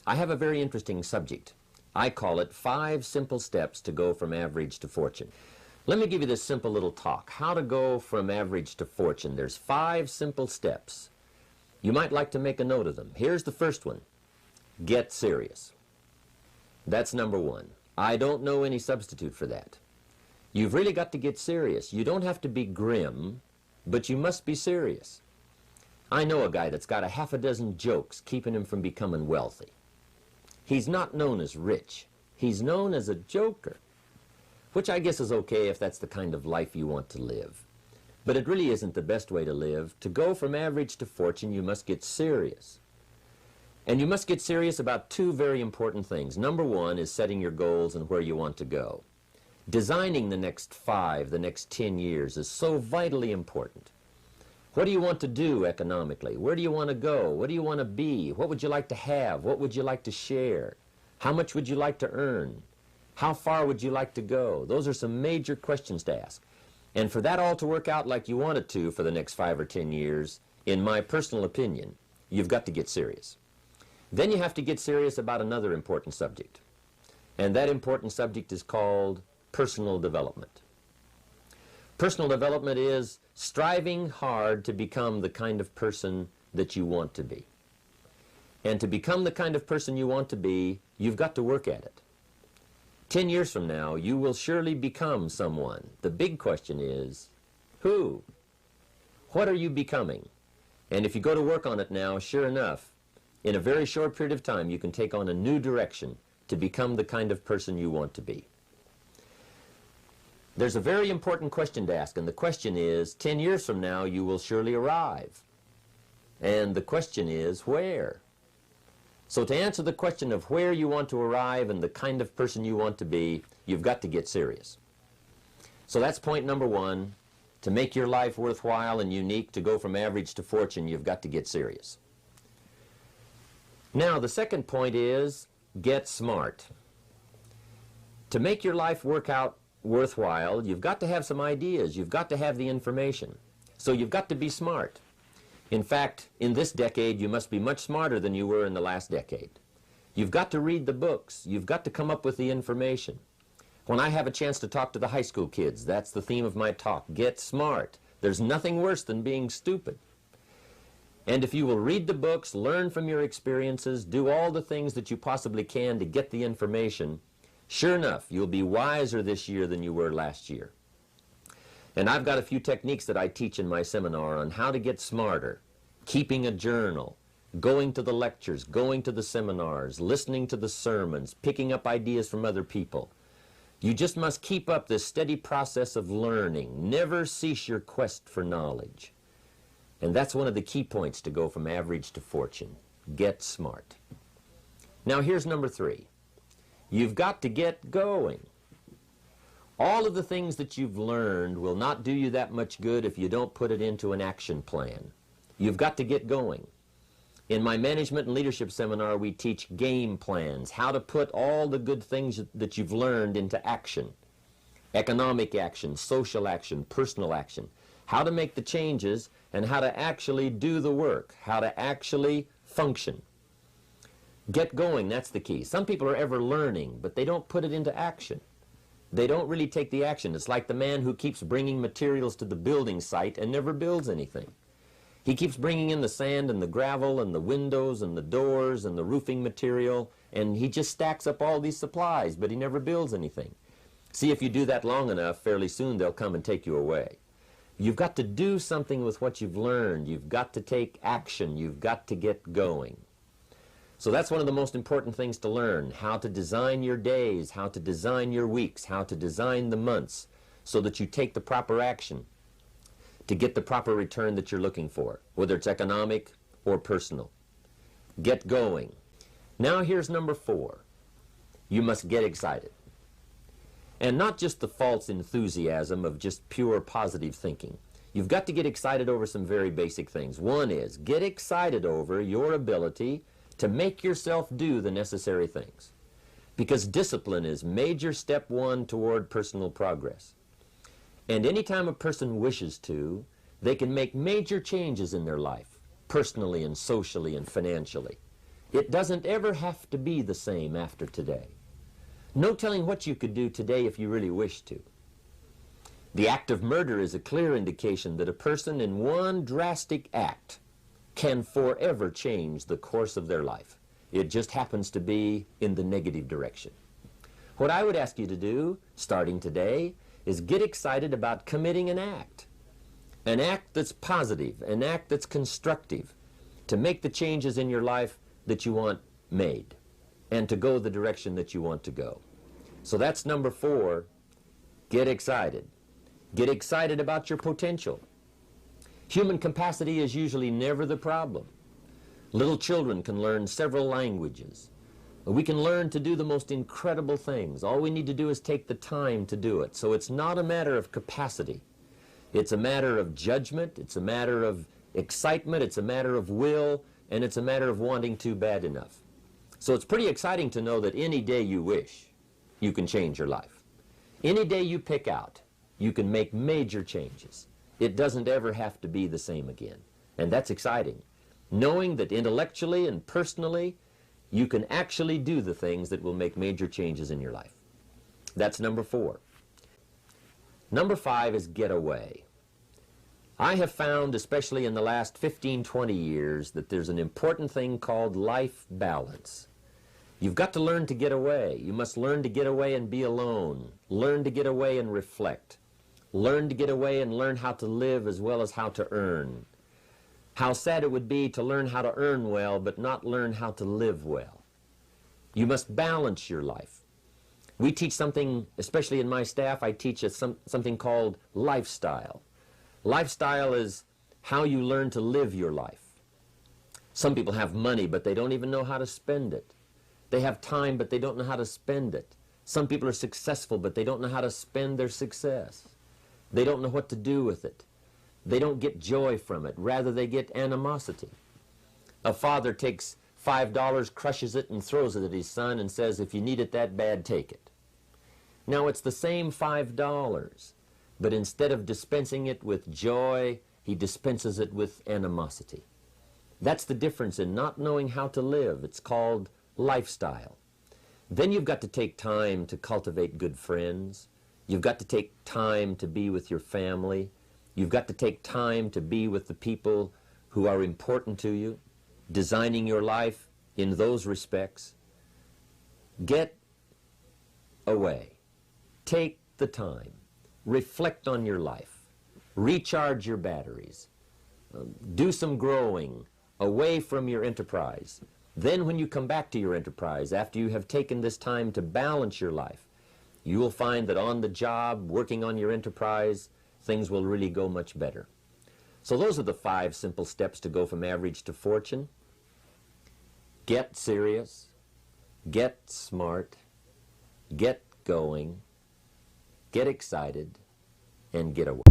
I have a very interesting subject. I call it 5 simple steps to go from average to fortune. Let me give you this simple little talk. How to go from average to fortune. There's 5 simple steps. You might like to make a note of them. Here's the first one. Get serious. That's number 1. I don't know any substitute for that. You've really got to get serious. You don't have to be grim, but you must be serious. I know a guy that's got a half a dozen jokes keeping him from becoming wealthy. He's not known as rich. He's known as a joker, which I guess is okay if that's the kind of life you want to live. But it really isn't the best way to live. To go from average to fortune, you must get serious. And you must get serious about 2 very important things. Number 1 is setting your goals and where you want to go. Designing the next 5, the next 10 years is so vitally important. What do you want to do economically? Where do you want to go? What do you want to be? What would you like to have? What would you like to share? How much would you like to earn? How far would you like to go? Those are some major questions to ask. And for that all to work out like you want it to for the next 5 or 10 years, in my personal opinion, you've got to get serious. Then you have to get serious about another important subject. And that important subject is called personal development. Personal development is striving hard to become the kind of person that you want to be. And to become the kind of person you want to be, you've got to work at it. 10 years from now, you will surely become someone. The big question is, who? What are you becoming? And if you go to work on it now, sure enough, in a very short period of time, you can take on a new direction to become the kind of person you want to be. There's a very important question to ask, and the question is, 10 years from now, you will surely arrive. And the question is, where? So to answer the question of where you want to arrive and the kind of person you want to be, you've got to get serious. So that's point number 1. To make your life worthwhile and unique, to go from average to fortune, you've got to get serious. Now, the second point is, get smart. To make your life work out worthwhile, you've got to have some ideas. You've got to have the information. So you've got to be smart. In fact, in this decade, you must be much smarter than you were in the last decade. You've got to read the books. You've got to come up with the information. When I have a chance to talk to the high school kids, that's the theme of my talk. Get smart. There's nothing worse than being stupid. And if you will read the books, learn from your experiences, do all the things that you possibly can to get the information, sure enough, you'll be wiser this year than you were last year. And I've got a few techniques that I teach in my seminar on how to get smarter, keeping a journal, going to the lectures, going to the seminars, listening to the sermons, picking up ideas from other people. You just must keep up this steady process of learning. Never cease your quest for knowledge. And that's one of the key points to go from average to fortune. Get smart. Now here's number 3. You've got to get going. All of the things that you've learned will not do you that much good if you don't put it into an action plan. You've got to get going. In my management and leadership seminar, we teach game plans, how to put all the good things that you've learned into action. Economic action, social action, personal action. How to make the changes and how to actually do the work, how to actually function. Get going, that's the key. Some people are ever learning, but they don't put it into action. They don't really take the action. It's like the man who keeps bringing materials to the building site and never builds anything. He keeps bringing in the sand and the gravel and the windows and the doors and the roofing material, and he just stacks up all these supplies, but he never builds anything. See, if you do that long enough, fairly soon they'll come and take you away. You've got to do something with what you've learned. You've got to take action. You've got to get going. So that's one of the most important things to learn, how to design your days, how to design your weeks, how to design the months, so that you take the proper action to get the proper return that you're looking for, whether it's economic or personal. Get going. Now here's number 4. You must get excited. And not just the false enthusiasm of just pure positive thinking. You've got to get excited over some very basic things. One is, get excited over your ability to make yourself do the necessary things. Because discipline is major step 1 toward personal progress. And anytime a person wishes to, they can make major changes in their life, personally and socially and financially. It doesn't ever have to be the same after today. No telling what you could do today if you really wished to. The act of murder is a clear indication that a person in one drastic act can forever change the course of their life. It just happens to be in the negative direction. What I would ask you to do, starting today, is get excited about committing an act that's positive, an act that's constructive, to make the changes in your life that you want made, and to go the direction that you want to go. So that's number 4, get excited. Get excited about your potential. Human capacity is usually never the problem. Little children can learn several languages. We can learn to do the most incredible things. All we need to do is take the time to do it. So it's not a matter of capacity. It's a matter of judgment. It's a matter of excitement. It's a matter of will. And it's a matter of wanting to bad enough. So it's pretty exciting to know that any day you wish, you can change your life. Any day you pick out, you can make major changes. It doesn't ever have to be the same again. And that's exciting. Knowing that intellectually and personally, you can actually do the things that will make major changes in your life. That's number 4. Number 5 is get away. I have found, especially in the last 15, 20 years, that there's an important thing called life balance. You've got to learn to get away. You must learn to get away and be alone. Learn to get away and reflect. Learn to get away and learn how to live as well as how to earn. How sad it would be to learn how to earn well but not learn how to live well. You must balance your life. We teach something, especially in my staff, I teach something called lifestyle. Lifestyle is how you learn to live your life. Some people have money, but they don't even know how to spend it. They have time, but they don't know how to spend it. Some people are successful, but they don't know how to spend their success. They don't know what to do with it. They don't get joy from it. Rather, they get animosity. A father takes $5, crushes it, and throws it at his son and says, if you need it that bad, take it. Now, it's the same $5, but instead of dispensing it with joy, he dispenses it with animosity. That's the difference in not knowing how to live. It's called lifestyle. Then you've got to take time to cultivate good friends. You've got to take time to be with your family. You've got to take time to be with the people who are important to you, designing your life in those respects. Get away. Take the time. Reflect on your life. Recharge your batteries. Do some growing away from your enterprise. Then when you come back to your enterprise, after you have taken this time to balance your life, you will find that on the job, working on your enterprise, things will really go much better. So those are the 5 simple steps to go from average to fortune. Get serious, get smart, get going, get excited, and get away.